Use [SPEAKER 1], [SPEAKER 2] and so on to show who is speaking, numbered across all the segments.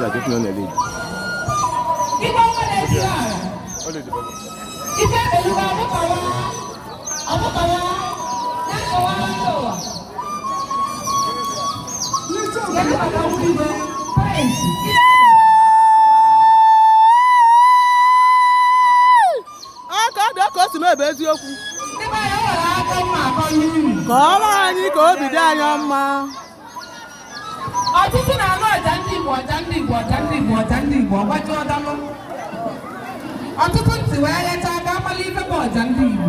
[SPEAKER 1] la que no le di.
[SPEAKER 2] Kọọrọ anyị ka obi dị anyị mma.
[SPEAKER 3] Ọtụtụ na-anụ ọja ndị Igbo ọgbaji ọdalụ. Ọtụtụ ntị wee ghacha aka amala ife bụ ọja ndị Igbo.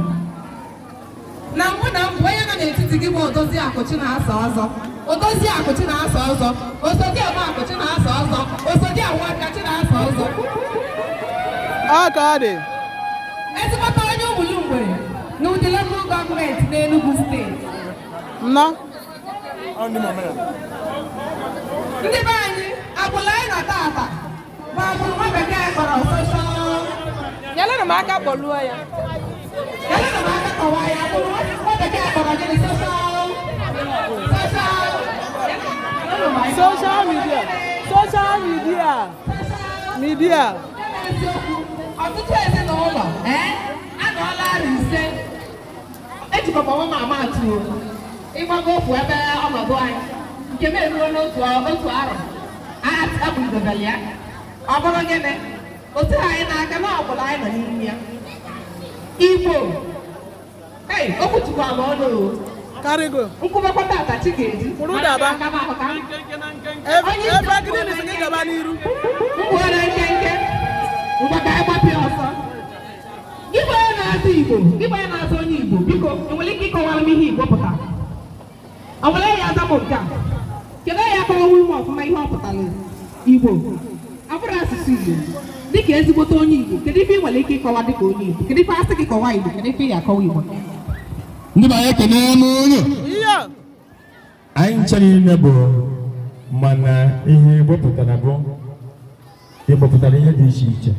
[SPEAKER 3] Na mbụ onye nọ n'etiti gị bụ odozi akụchi na-asa ọzọ. Odozi akụchi na-asa ọzọ. Osodi ọma akụchi na-asa ọzọ. Osodi awa akachi na-asa ọzọ.
[SPEAKER 2] Ọ ka ọ dị.
[SPEAKER 3] Ezigbote onye Ụmụlungwe n'ụdị lokal gọọmenti n'Enugu steeti.
[SPEAKER 2] Nnọọ.
[SPEAKER 3] Ndị be anyị agbụla anyị nọ taata ma agbụrụ nwa bekee kpọrọ social.
[SPEAKER 2] Nyelere m aka kpọluo ya.
[SPEAKER 3] Nyelere m aka kọwaa ya agbụrụ nwa bekee kpọrọ gịnị
[SPEAKER 2] social media. Social media.
[SPEAKER 3] Ọtụtụ ezinụlọ anọọla arị ise ejikọbawa ma ama atụ ịgbago ofu ebe ọnọdụ anyị nke m eruo n'otu arọ abụidobeli ya ọ bụrụ gịnị otu anyị na-aga n'ọbụla anyị nọ n'ime ya Igbo okwuchukwu ala ọnụ
[SPEAKER 2] Karigo.
[SPEAKER 3] nkwụbakwata atachi ga-eji
[SPEAKER 2] Kwuru daba. Ebe gịnị na gị gaba n'iru.
[SPEAKER 3] mgbuere nkenke mgbaka ịgbapịa ọsọ Igbo ya na-azụ Igbo Igbo ya na-azụ onye Igbo biko enwere ike ịkọwara m ihe Igbo pụtara ọ nwere ya aza m nke a kedu ya akọwawu m ọfụma ihe ọ pụtara Igbo abụrụ asụsụ Igbo dịka ezigbote onye Igbo kedu ife ị nwere ike ịkọwa dịka onye Igbo kedu ife asị gị kọwa Igbo kedu ife ya akọwa Igbo
[SPEAKER 4] ndị be anyị ekene n'ụlọ anyị nchere ime bụ mana ihe Igbo pụtara bụ Igbo pụtara ihe dị iche iche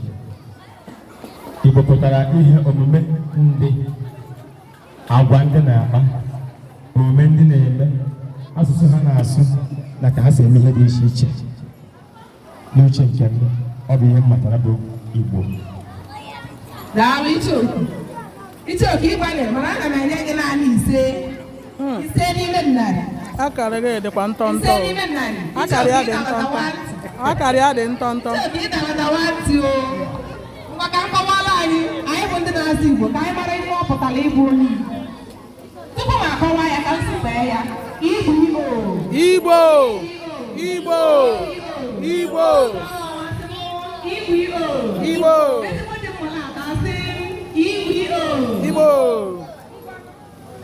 [SPEAKER 4] Igbo pụtara ihe omume ndị agwa ndị na-akpa omume ndị na-eme asụsụ ha na-asụ na ka ha si eme ihe dị iche iche n'uche nke m ọ bụ ihe mmatara bụ Igbo
[SPEAKER 3] daalụ Ichooku ịgbanye mana aga m enye gị naanị ise n'ime narị
[SPEAKER 2] Akara gị dịkwa ntọntọ.
[SPEAKER 3] ise n'ime narị
[SPEAKER 2] Akara ya dị ntọntọ. Akara ya dị ntọntọ.
[SPEAKER 3] Ichooku ịdara ntị o ngwa ka nkọwala anyị bụ ndị na-asụ Igbo ka anyị mara ihe ọ pụtara ịbụ onye Igbo tupu m akọwa ya ka m sụpee ya Igbo
[SPEAKER 2] Igbo Igbo Igbo Igbo Igbo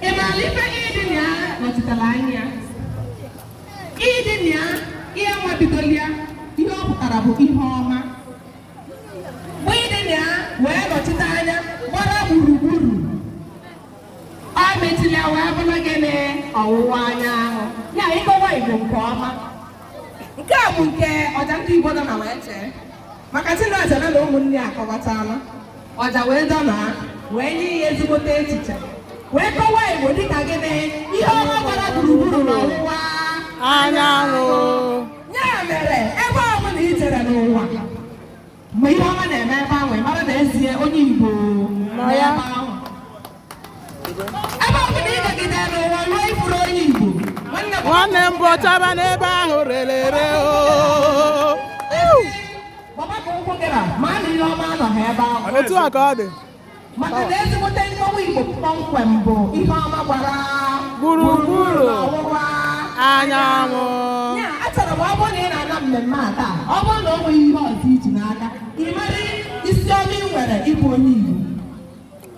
[SPEAKER 3] ị maara ife ịdị na ya nọchitere anya ịdị na ya ihe nwa bidoro ya ihe ọ pụtara bụ ihe ọma mgbe ịdị na ya wee nọchite anya gbara gburugburu ọ mechiri ya wee bụrụ gịnị ọwụwa anyanwụ ya ịkọwa Igbo nke ọma nke a bụ nke ọja ndị Igbo nọ na wee chee maka Chineke na ụmụnne ya akọwatala ọja wee dọ na wee nye ihe ezigbote echiche wee kọwaa Igbo dịka gịnị ihe ọma gbara gburugburu n'ọwụwa
[SPEAKER 2] anyanwụ.
[SPEAKER 3] Ya mere ebe ọbụla i jere n'ụwa ma ihe ọma na-eme ebe ahụ ị mara na ezie onye Igbo nọ ya ebe ahụ ebe ọbụla ị gagidere n'ụwa ruo ifuru onye Igbo
[SPEAKER 2] Nwanne m bụ ọchaba n'ebe ahụ relere
[SPEAKER 3] gbabaka ụkwụ gị na ma na ihe ọma anọghị ebe ahụ
[SPEAKER 2] otu a ka ọ dị.
[SPEAKER 3] maka na ezigbote nkọwa Igbo kpọmkwem bụ ihe ọma gbara
[SPEAKER 2] Gburugburu
[SPEAKER 3] n'ọwụwa
[SPEAKER 2] anyanwụ.
[SPEAKER 3] ya achọrọ m ọ bụrụ na ị na-ana mmemme a taa ọ bụrụ na o nweghị ihe ọzọ iji n'aka ị mara isi ọma ị nwere ịbụ onye Igbo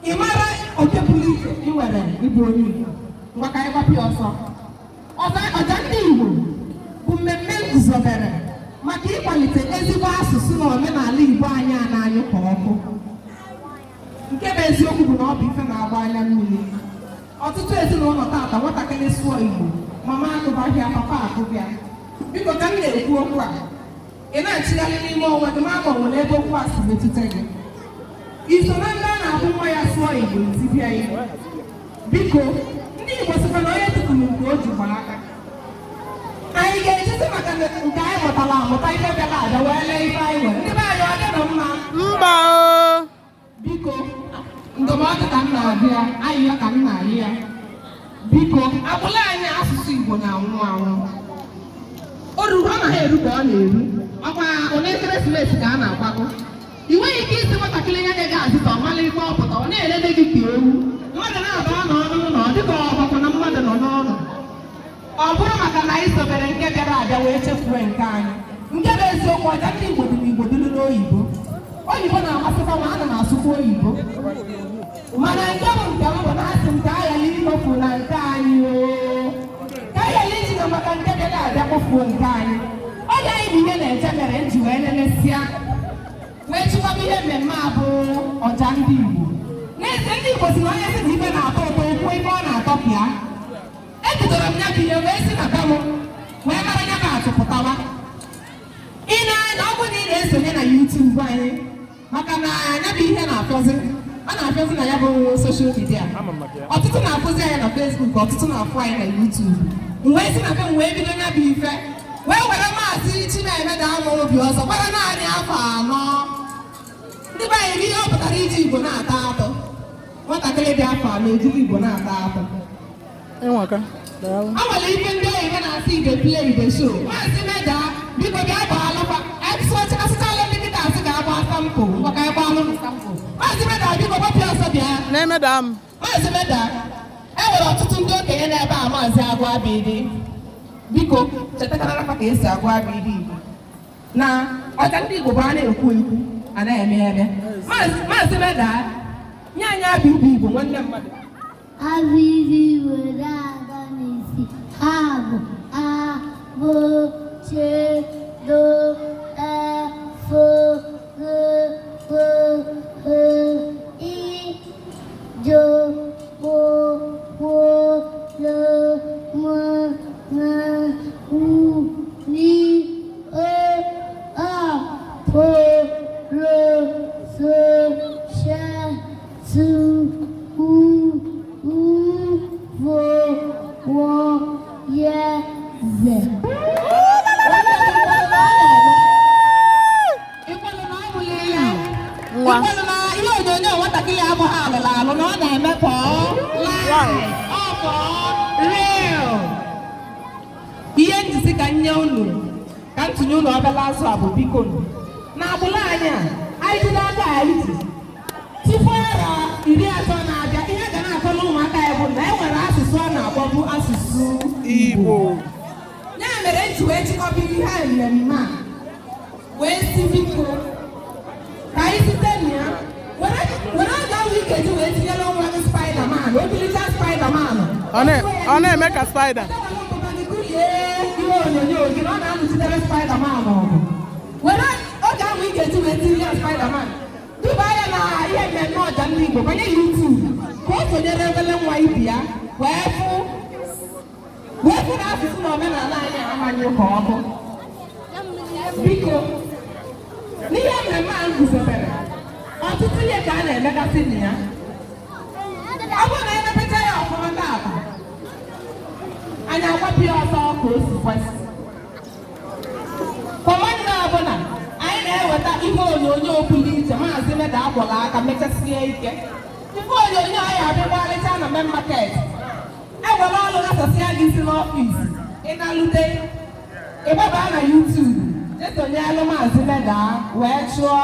[SPEAKER 3] ị mara oke pụrụ iche ị nwere ịbụ onye Igbo ngwa ka anyị gbapụ ya ọsọ ọja ndị Igbo bụ mmemme nguzobere maka ịkwalite ezigbo asụsụ na omenala Igbo anyị a na-anyụ ka ọkụ nke bụ eziokwu bụ na ọ bụ ife na-agba anya mmiri ọtụtụ ezinụlọ taata nwatakịrị sụọ Igbo mama agụbahịa papa agụbịa biko ka m na-ekwu okwu a ị na-achịgharị n'ime onwe gị ma nwere ebe okwu a si metụta gị iso na ndị a na-abụ nwa ya sụọ Igbo itibịa Igbo biko ndị Igbo sịkwa na onye tụtụrụ nke o ji gba aka anyị ga-eje echizi maka nke anyị mụtara amụta ihe bịara abịa wee lee ife anyị nwere ndị be anyị ọ dịrọ mma
[SPEAKER 2] mba o
[SPEAKER 3] biko ndụmọdụ ka m na-abịa ahịhịa ka m na-ayị ya biko agbụla anyị asụsụ Igbo na-anwụ anwụ ọ naghị eru ka ọ na-eru ọkwa onye ekeresimesi ka a na-akwago i nweghị ike isi nwatakịrị ya na-ege azịza ọmala ife ọpụta ọ na-elede gị ka ewu mmadụ na-aba n'ọnụ ụlọ ọ dịka ọgbakọ na mmadụ nọ n'ọnụ ọ bụrụ maka na anyị sobere nke bịara abịa wee chefuo nke anyị nke bụ eziokwu ọja ndị Igbo dị n'Igbo dịrị n'oyibo oyibo na-amasịkwa ma ana m asụkwa oyibo mana nke bụ nke m bụ na asị m ka aghara ikpofu na nke anyị ka aghara iji na maka nke bịara abịa kpofuo nke anyị onye anyị bụ ihe na-eje mere m ji wee lelesịa wee chịkwaba ihe mmemme a bụ ọja ndị Igbo n'ezie ndị Igbo si na onye si na ibe na-atọ ụtọ okwu ebe ọ na-atọ pịa ebidoro m ya bụ ihe wee si na be m wee mara ya bụ atụpụtawa ị na-anya ọ bụ na ị na-esonye na YouTube anyị maka na ya bụ ihe na-afọzi ọ na-afọzi na ya bụ soshal midia ọtụtụ na-afụzi anyị na Facebook ọtụtụ na-afụ anyị na YouTube wee si na be m wee bido ya bụ ife wee were maazị Chinemeda Amobi ọzọ gbara naanị afọ 4 ndị be anyị ihe ọ pụtara iji Igbo na-ata atọ nwatakịrị dị afọ 4 ejiri Igbo na-ata atọ o nwere ife ndị oyibo na-asị Igbo play Igbo show maazị Meda biko bịa gbaalụkwa asụchala ndị dịka asị ga-agba sampụ maka ebe alụrụ sampụ maazị Meda biko gbapịa ọsọ bịa
[SPEAKER 2] na-emeda m
[SPEAKER 3] maazị Meda e nwere ọtụtụ ndị okenye n'ebe a maazị Agụ Abidi biko chetakarara ka esi agụ Abidi Igbo na ọja ndị Igbo bụ a na-ekwu ekwu a na-eme eme maazị Meda nye anyị Abidi Igbo nwanne mmadụ
[SPEAKER 1] Abidi were aga n'isi abụ abụ chedo efo ijo kpokpo lo mọ na uli o apụ ro so sha su ihe onyonyo nwatakịrị abụghị alụrụ alụ na ọ na-eme ka ihe njisi ka nye unu ka ntụnye unu ọbịala azụ a bụ biko na agbụla anyị anyị ji n'aka anyị ji tupu ara 30 na-abịa ihe ga na-akọ n'ụmụaka ya bụ na e nwere asụsụ a na-akpọ bụ asụsụ Igbo ya mere eji wee chịkọba ihe mmemme a wee si biko ka anyị site na ya were aga ahụ ikeji wee tinyere ọnwa gị Spiderman okiricha Spiderman
[SPEAKER 2] ọ na-eme ka Spider
[SPEAKER 3] ihe onyonyo gị na ọ na-anụchitere Spiderman ọgụ were oge ahụ ikeji wee tinye Spiderman duba ya na ihe mmemme ọja ndị Igbo banye YouTube ka o sonyere ebele nwa ibi ya wee fụ na asụsụ na omenala anyị amanye ka ọkụ biko n'ihe mmemme a guzobere ọtụtụ ihe ka a na-emegasị na ya ọ bụrụ na emepeta ya ọfụma taata anyị agbapụ ya ọsọ ka o si kwesị kọmanda ọbụla anyị na-eweta ihe onyonyo pụrụ iche maazị Meda akwọrọ aka mechasie ike ife onyonyo anyị abịagbarịcha na main market ewere ọrụ gasasịa gị isi n'ọfịs ịnalute ịgbaba na YouTube esonyelụ maazị Meda wee chụọ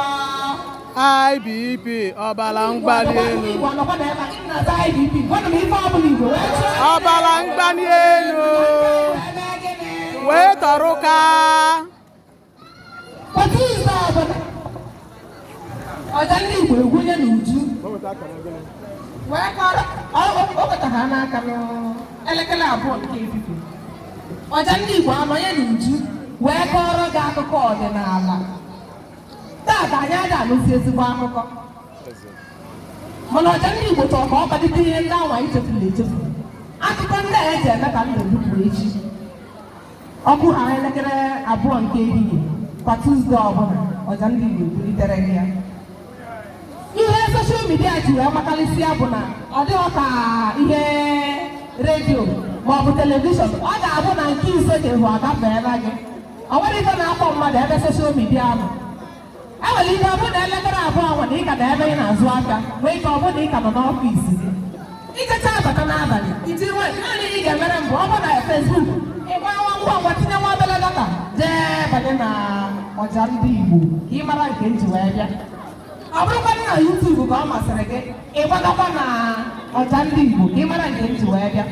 [SPEAKER 2] IBP ọbara mgbali elu ọbara mgbali elu wee tọrụka
[SPEAKER 3] ọja ndị Igbo egwunye n'uju wee kọrọ o wetara n'aka n'elekere 2 nke ehihie ọja ndị Igbo anọnye n'uju wee kọrọ gị akụkọ ọdịnala taata anyị aja alụzi ezigbo akụkọ mana ọja ndị Igbo chọrọ ka ọ kpalite ihe ndị anwa ichefuru echefu akụkọ ndị a eji eme ka ndụ dupụ echi ọkụ ha elekere 2 nke ehihie kwa Tuzdee ọbụla ọja ndị Igbo ebulitere gị ya ihe soshal midia ji wee makarịsịa bụ na ọ dịghị ka ihe redio ma ọ bụ telivishọn ọ ga-abụ na nke ise ga-ehu agafeela gị ọ nwere ife na-akpọ mmadụ ebe soshal midia ahụ enwere ike ọ bụ na elekere abụọ nwa na ị ka na ebe ị na-azụ aka nwee ike ọ bụ na ị ka nọ n'ọfịs gị ijecha abata n'abalị itiri naanị ị ga-emere mbụ ọ bụ na fesbuk ịgba ngwa ngwa tinye nwa obere data jee banye na ọja ndị Igbo ka ị mara nke nji wee bịa ọ bụrụkwadị na yutubu ka ọ masịrị gị ịgbadakwa na ọja ndị Igbo ka ị mara nke nji wee bịa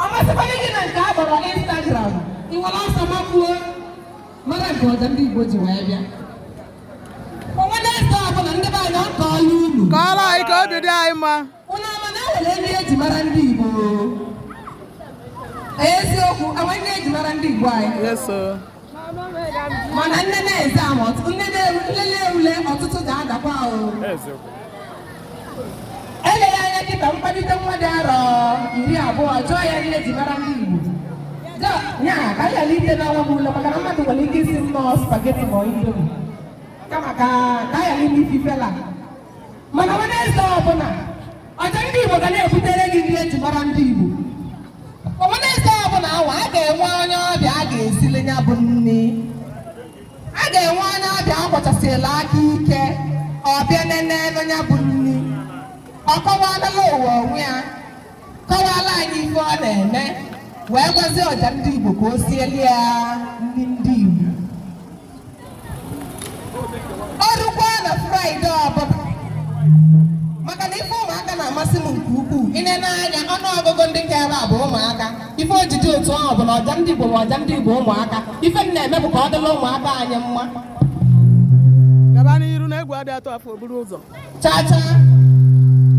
[SPEAKER 3] ọ masịkwadị gị na nke a kpọrọ Instagram ị nwere ọsọ makwuo mara nke ọja ndị Igbo ji wee bịa onwe na-ese ọbụla ndị be anyị ọ kọọla unu
[SPEAKER 2] kọọrọ anyị ka obi dị anyị mma
[SPEAKER 3] unu ama na enwere nri eji mara ndị Igbo eziokwu enwe nri eji mara ndị Igbo anyị mana nne na-eze ama nlele ule ọtụtụ ga-adakwa ahụ eleghị anya dịka mkpalite nwa dị arọ 20 chọọ ya nri eji mara ndị Igbo nya ka anyị ghara ite n'ọnwa m ule maka na mmadụ nwere ike isi nnọọ spageti ma indomi kama ka anyị ghara ime ife ifela mana onye eze ọbụla ọcha ndị Igbo ga na-ebutere gị nri eji mara ndị Igbo onye eze ọbụla awa a ga-enwe onye ọbịa a ga-esili ya bụ nne a ga-enwe onye ọbịa akwachasịla aka ike ọbịa nene ya bụ nne ọ kọwalala ụwa onwe ya kọwala anyị ife ọ na-eme wee gwazie ọja ndị Igbo ka o sieli ya nri ndị Igbo ọrụkwa na Fraịde ọbụla maka na ife ụmụaka na-amasị m nke ukwuu ine n'anya ọnụọgụgụ ndị nke ebe a bụ ụmụaka ife ojiji otu ahụ bụ na ọja ndị Igbo bụ ọja ndị Igbo ụmụaka ife m na-eme bụ ka ọ dịla ụmụaka anyị mma
[SPEAKER 2] gaba n'iru na egwu adị atọ afọ oburu ụzọ
[SPEAKER 3] chacha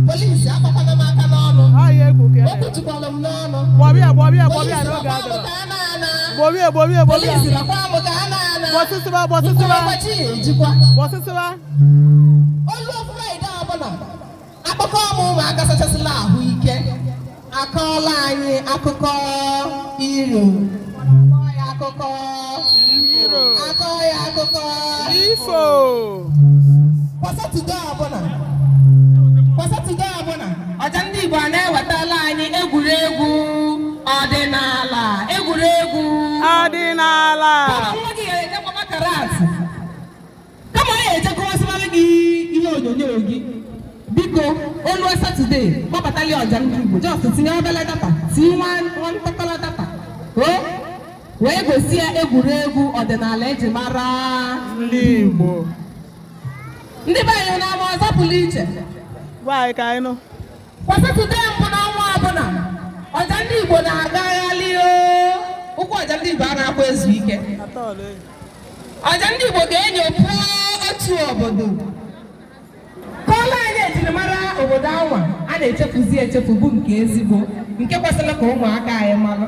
[SPEAKER 3] polisi akpakwana m aka n'ọnụ okwutukwala m n'ọnụ
[SPEAKER 2] gbọbịa n'oge adịrọ gbọbịa
[SPEAKER 3] polisi rakwa m ka a na-ana
[SPEAKER 2] gbọsịsịba
[SPEAKER 3] olu Fraịde ọbụla akụkọ ụmụaka sachasịla ahụike akọọla anyị akụkọ iro akụkọ
[SPEAKER 2] ifo
[SPEAKER 3] kwa Satọde ọbụla ọja ndị Igbo a na-ewetala anyị egwuregwu ọdịnala kama nwa gị ga-ejekwa karati kama ọ ga-ejekọwasịrị gị ihe onyonyo gị biko olu Satọde kpọbatali ọja ndị Igbo just tinye obele data tinye nwa ntakọrọ data wee gosi ya egwuregwu ọdịnala eji mara
[SPEAKER 2] ndị Igbo
[SPEAKER 3] ndị be anyị na-ama ọzọ pụrụ iche
[SPEAKER 2] anyị ka anyị nụ
[SPEAKER 3] kwa Satọde mbụ n'ọnwa ọbụla ọja ndị Igbo na-agagharị ụkwụ ọja ndị Igbo a na-akwa ezu ike ọja ndị Igbo ga-enyopu otu obodo kọọla anyị ejirimara obodo anwa a na-echefuzi echefu bụ nke ezigbo nke kwesịrị ka ụmụaka anyị mara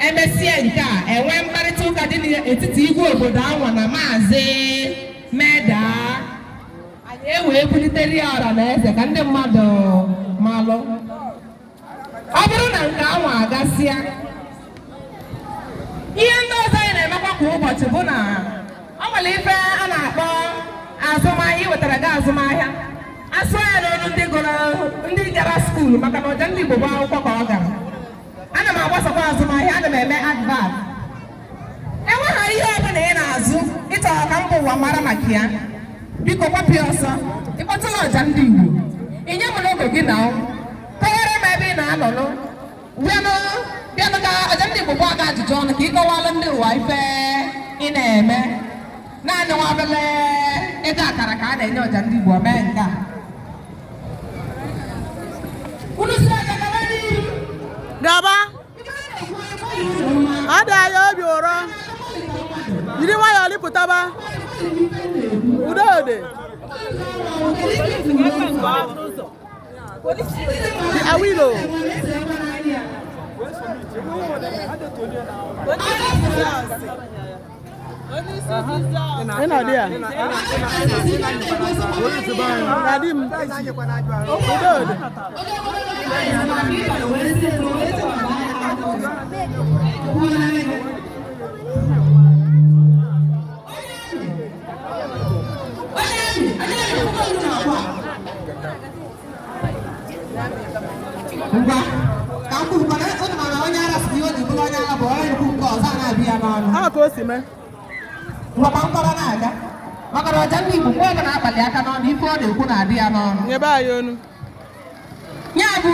[SPEAKER 3] emesịa nke a enwee mkparịta ụka dị n'etiti igwe obodo anwa na maazị Meda anyị ewee bulitere ya ọra na eze ka ndị mmadụ malụ ọ bụrụ na nke anwa agasịa ihe ndị ọzọ anyị na-emekwa kwa ụbọchị bụ na ọ nwere ife a na-akpọ azụmahịa iwetara gị azụmahịa asụ ya n'olu ndị gara skuulu maka na ọja ndị Igbo bụ akwụkwọ ka ọ gara ana m agbasakwa azụmahịa ana m eme advat enweghị ihe ọbụla ị na-azụ ịchọrọ ka mba ụwa mara maka ya biko gbapụ ọsọ ịkpọtụla ọja ndị Igbo inye m n'oge gị na kọwara m ebe ị na-anọnụ bịanụ ka ọja ndị Igbo gba gị ajụjụ ọnụ ka ị kọwala ndị ụwa ife ị na-eme naanị nwa obele ego akara ka a na-enye ọja ndị Igbo mee nke a unu si aja gaba n'ihu
[SPEAKER 2] gaba ada ya obi ụrọ jiri nwayọọ lipụtaba udode awilo ina dia nadim udode
[SPEAKER 3] ka m kwurukwana ụnụ mana onye ara si ihe o ji bụrụ onye ara bụ onye ikwu nke ọzọ a na-abịa ya n'ọnụ
[SPEAKER 2] ka o si mee
[SPEAKER 3] ngwakwa mkpọrọ na-aga maka na ọja ndị Igbo mgbe ọ na-akpali aka n'ọnụ ife ọ na-ekwu na-adị ya n'ọnụ
[SPEAKER 2] nyebe anyị onu
[SPEAKER 3] ya bụ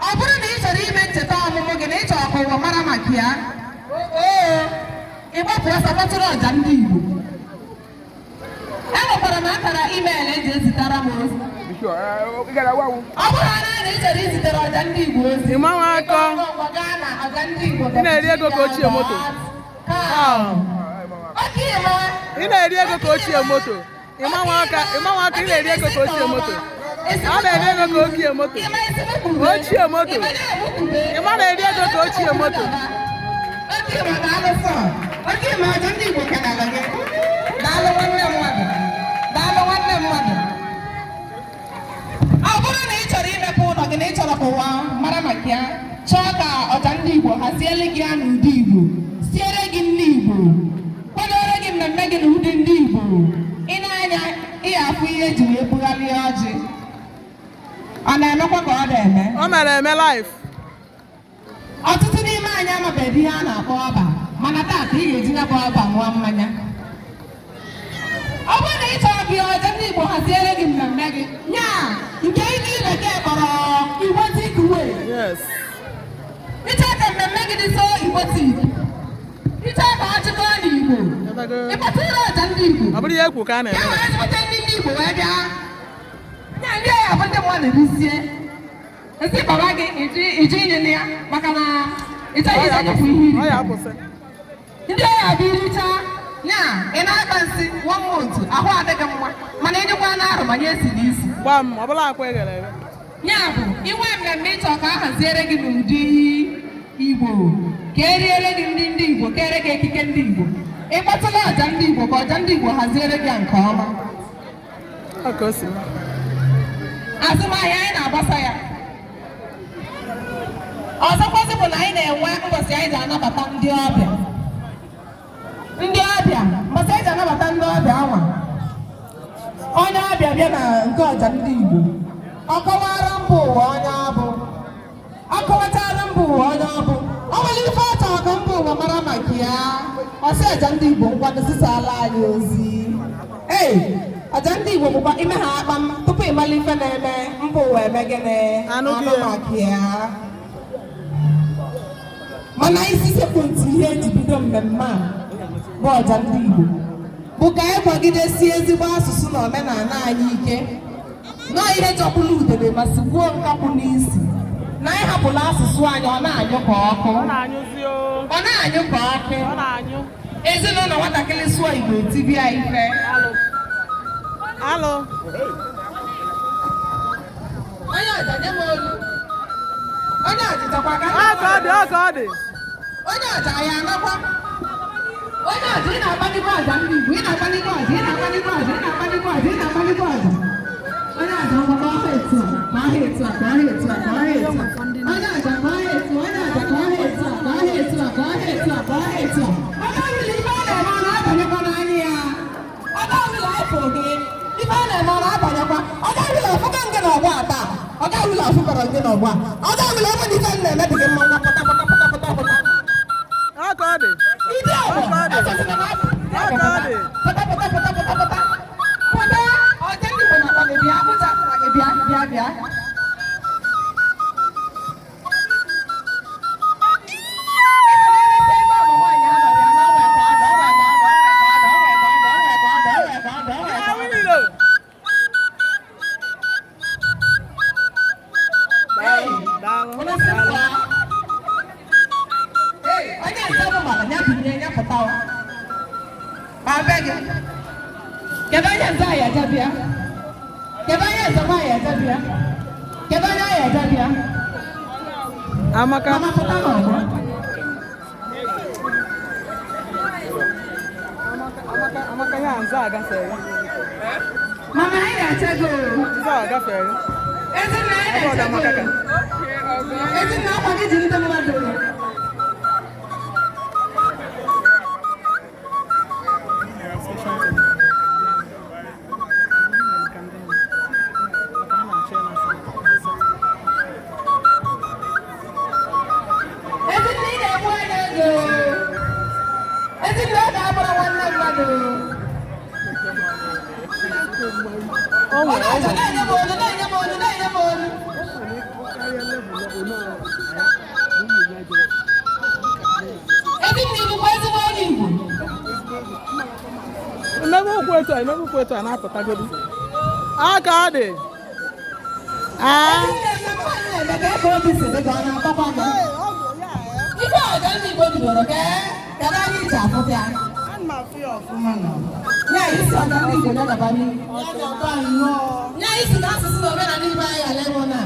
[SPEAKER 3] ọ bụrụ na ị chọrọ ime ncheta ọmụmụ gị na ị chọrọ ka ụwa mara maka ya ịgbapụ ọsọ kpọtụrụ ọja ndị Igbo enwekwara m akara email eji ezitara m ozi ọ bụrụ na ị chọrọ izitere ọja ndị Igbo ozi
[SPEAKER 2] ị manwe akọ
[SPEAKER 3] gaa na ọja ndị Igbo
[SPEAKER 2] ị na-eri ego ka ochie moto ị na-eri ego ka ochie moto ị manwe aka ị na-eri ego ka ochie moto a na-eri ego ka okie moto ochie moto ị ma na-eri ego ka ochie moto
[SPEAKER 3] ọ bụrụ na ị chọrọ imepe ụlọ gị na ị chọrọ ka ụwa mara maka ya chọọ ka ọja ndị Igbo haziele gị ya n'ụdị Igbo siere gị ndị Igbo kwadoro gị mmemme gị n'ụdị ndị Igbo ị na-anya ihe afụ ihe eji wee bugharịa ọjị ọ na-emekwa ka ọ na-eme
[SPEAKER 2] o mere eme live
[SPEAKER 3] ọtụtụ n'ime anyị amabeghị ihe a na-akpọ ọba mana taata ị ga-eji ya bụ ọba ṅụọ mmanya ọ bụrụ na ị chọrọ gị ọja ndị Igbo haziere gị mmemme gị nya nke ndị bekee kpọrọ Igbotic way ịchọ ka mmemme gị dị so Igbotic ịchọ ka ọ chịkọọ n'Igbo ịkpọtụrụ ọja ndị Igbo
[SPEAKER 2] ọ bụrụ ihe ekwu ka a na-eme
[SPEAKER 3] ya wee zụta ndị Igbo wee bịa nya ndị ya bụ ndị mmadụ rizie esi baba gị iji inye ya maka na ịchọghị ịzanyepụ ihe iri ndị ọya bụ iricha nya ị na-akpa nsị one month ahụ adịghị mma mana enyekwa na arụ manye esi n'isi
[SPEAKER 2] gwa m ọ bụla akwa eghere eghe
[SPEAKER 3] ya bụ inwe mmemme ịchọ ka a haziere gị n'ụdị Igbo ka eriere gị ndị Igbo ka ere gị ekike ndị Igbo ịkpọtụla ọja ndị Igbo ka ọja ndị Igbo haziere gị nke ọma azụmahịa anyị na-agbasa ya ọzọkwazị bụ na anyị na-enwe mbọsị anyị ji anabata ndị ọbịa mbọsị anyị ji anabata ndị ọbịa anwa onye ọbịa bịa na nke ọja ndị Igbo ọ kọwara mba ụwa onye ọbụ ọ kọwachara mba ụwa onye ọbụ o nwere ife ọ chọrọ ka mba ụwa mara maka ya ọsị ọja ndị Igbo nkwadosisala anyị ozi ọja ndị Igbo bụkwa ime ha akpa tupu ịmala ife na-eme mba ụwa eme gịnị anụ maka ya mana isi sekpụ ntị ihe eji bido mmemme a bụ ọja ndị Igbo bụ ka anyị kwagidesi ezigbo asụsụ na omenala anyị ike nọọ ihe chọkwụla udebe ma sigbuo nkakwụ n'isi na anyị hapụla asụsụ anyị ọ na-anyụ ka ọkụ ezinụlọ nwatakịrị sụọ Igbo etibia ife
[SPEAKER 2] alụ
[SPEAKER 3] onye ọja nye m olu onye ọjịtakwa ka
[SPEAKER 2] ọ dị
[SPEAKER 3] onye ọja ya anakwa onye ọja ị na-agbalikwa ọja ndị Igbo ị na-agbalikwa ọja onye ọja ngwa ọha etu a ma aha etu a ka ọha etu a ka ọha etu a onye ọja ka ọha etu onye ọja ka ọha etu a ka ọha etu a ka ọha etu a ka ọha etu a onye ọbụla ife ọ na-eme ọ na-abanyekwa n'anya ya onye ọbụla afọ gị ife ọ na-eme ọ na-abanyekwa onye ọbụla ọfụka nke na ọgba ata onye ọbụla ọfụkọrọ nke na ọgba onye ọbụla ebe dị ife m na-eme dị gị mma ngwa pụta
[SPEAKER 2] Amaka ya nza agafere
[SPEAKER 3] mama anyị ga-achego
[SPEAKER 2] nza agafere
[SPEAKER 3] ezinna anyị ga-achego ezinna akwa gị ji ndị mmadụ
[SPEAKER 2] Emegbu etu a na-apụtagodi aka ọ dị
[SPEAKER 3] ife ọga ndị Igbo bidoro ka anyị ji afụta ya isi ọga ndị Igbo na-agaba n'ihu ya isi na asụsụ na omenala Igbo anyị ala ịhụ na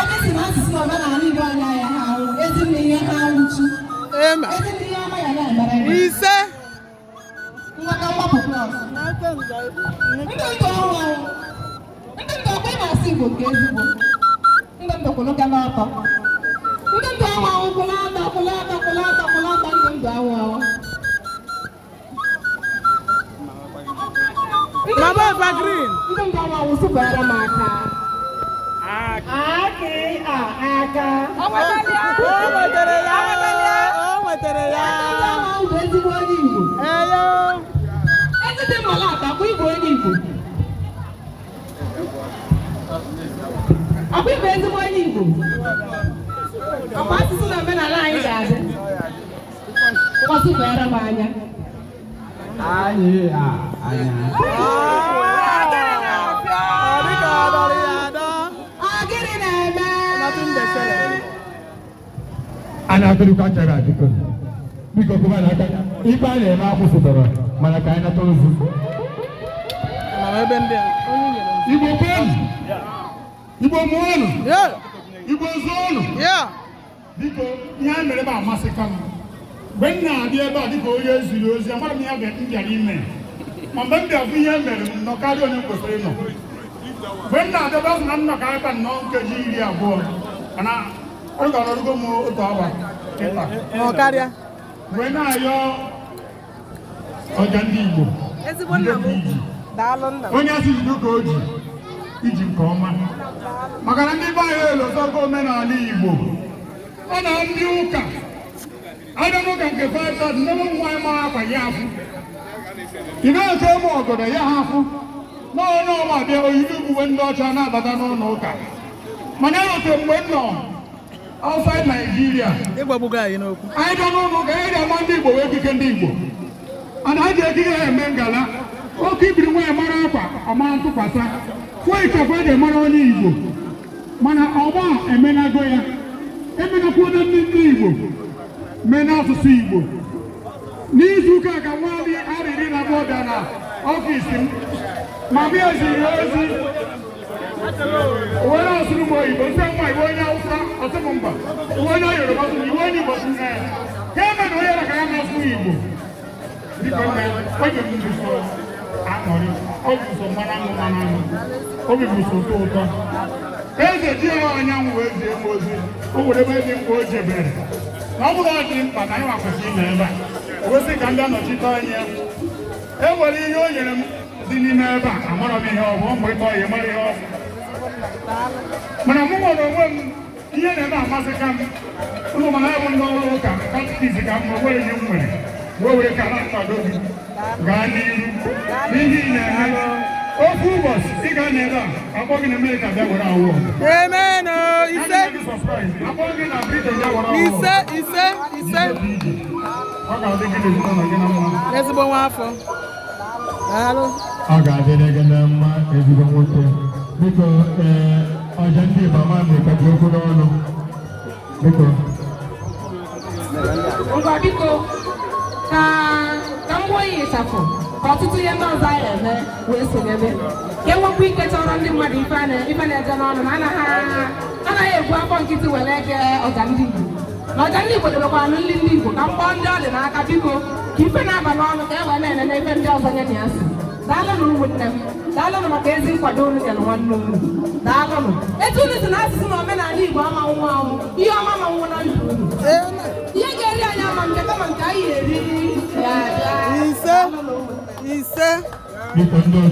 [SPEAKER 3] ebe si na asụsụ na omenala Igbo anyị anya ha ahụ ezi na ihe ha nwụchi ezi na ihe ọma ya na-emere
[SPEAKER 2] ise
[SPEAKER 3] nwata mgbapụ klọs ndị ntọ ọkwa ịmasị Igbo ka ezigbo ndị ntọkwụlụ ga n'ọtọ ndị ntọ ọnwa ahụ kwụlata ndị ndụ anwụ ahụ
[SPEAKER 2] Mama Evergreen
[SPEAKER 3] ndị ndụ ọnwa ahụ sụbara m aka
[SPEAKER 2] o nwetere ya
[SPEAKER 3] ndị ndụ ahụ bụ ezigbo onye Igbo ezigbo mmalata kwa Igbo onye Igbo ọkwa Igbo ezigbo onye Igbo ọkwa asụsụ na omenala anyị ga-adị kwasụbara m anya gịnị na-eme
[SPEAKER 4] a na-atụrụkwa achara biko kụba n'aka ikpe a na-eme akwụsịtara mana ka anyị nata ozu Igbo kwenu Igbo mụọnụ Igbo zụọnụ biko ihe a mere ebe amasị ka m mgbe m na-abịa ebe a dịka onye ziri ozi amara m ihe m bịara ime ma mgbe m bịa bụ ihe mere m nọ karịa onye m kwesịrị ịnọ mgbe m na-abịa ebe na m nọ karịa nnọọ nkeji 20 mana ọ ga-arọrugo m otu awa
[SPEAKER 2] karịa
[SPEAKER 4] mgbe na-ayọ ọja ndị Igbo onye asị jido ka o ji iji nke ọma maka na ndị be anyị elozogo omenala Igbo ọ na ndị ụka abịa n'ụka nke 5,000 ndị nwaanyị mara akwa ya afụ ị na-eche ụmụ ọgọdọ ya ha afụ n'ọnụ ọma bịa oyibo uwe ndị ọcha na-abata n'ụlọ ụka mana erote mgbe m nọ outside Nigeria anyị bịa n'ụlọ ụka anyị ga-ama ndị Igbo wee ekike ndị Igbo ana ha ji ekike ya eme ngala oke ibiri nwaanyị mara akwa ọmara ntụkwasị fụọ ịchafụ eji mara onye Igbo mana ọgba emenago ya emenakwuodo ndị Igbo mee n'asụsụ Igbo n'izu ụka ka nwaadị arịrị na bọda na ọfịs m ma bịa ziri ozi were asụrụ m oyibo nsị nwa Igbo onye Awụsa asụmụ mba iwe onye Yoruba asụmụ iwe onye Igbo sụ ya ka eme na onye ka ya na-asụ Igbo biko nne oge m bụso aṅụrị obi bụso mmanụ obi bụso ụtọ eze ji ya anyanwụ wee zie m ozi o were ebe dị mkpa o jebere na ọ bụrụ ọ dị mkpa na anyị wakwụsị ime ebe a o wesị ka ndị anọchite anya e nwere ihe o nyere m dị n'ime ebe a amara m ihe ọ bụ mgbe ịtọ ya mara ihe ọ bụ mana mụ nwere onwe m ihe na-eme amasị ka m ụlụ mana ya bụ ndị ọrụ ụka katikisi ka m nwere ihe m nwere wee were ka na nkwado gị gaa n'ihu n'ihe ị na-eme ofu ụbọchị ị ga na-ebe a akpọ gị na Amerịka bịa were awụ akpọ gị na Britain bịa were awụ
[SPEAKER 2] ise
[SPEAKER 4] ọ ga-adị gị n'ezinụlọ gị na mma
[SPEAKER 2] ezigbo nwa afọ
[SPEAKER 4] ọ ga-adịrị gị na mma ezigbo nwoke biko ọja ndị Igbo ama na-ekaji okwu n'ọnụ biko
[SPEAKER 3] ngwa biko ka m gbuo ya ịchafụ ka ọtụtụ ihe ndị ọzọ anyị eme wee sonyebe ka enwekwa ike chọrọ ndị mmadụ ife na-eje n'ọnụ na anaghị egbu afọ nkịtị were ege ọja ndị Igbo na ọja ndị Igbo debekwa nụ nri ndị Igbo ka mkpọ ndị ọ dị n'aka biko ka ife na-aba n'ọnụ ka e wee na-enene ife ndị ọzọ nye na ya si daalụnụ ụmụnne m daalụnụ maka ezi nkwado unu nyere nwanne unu daalụnụ etu unu si na asụsụ na omenala Igbo amanwụ anwụ ihe ọma manwụ na ndụ unu ihe ga-eri anyị ama nke kama nke anyị eri ya
[SPEAKER 2] ise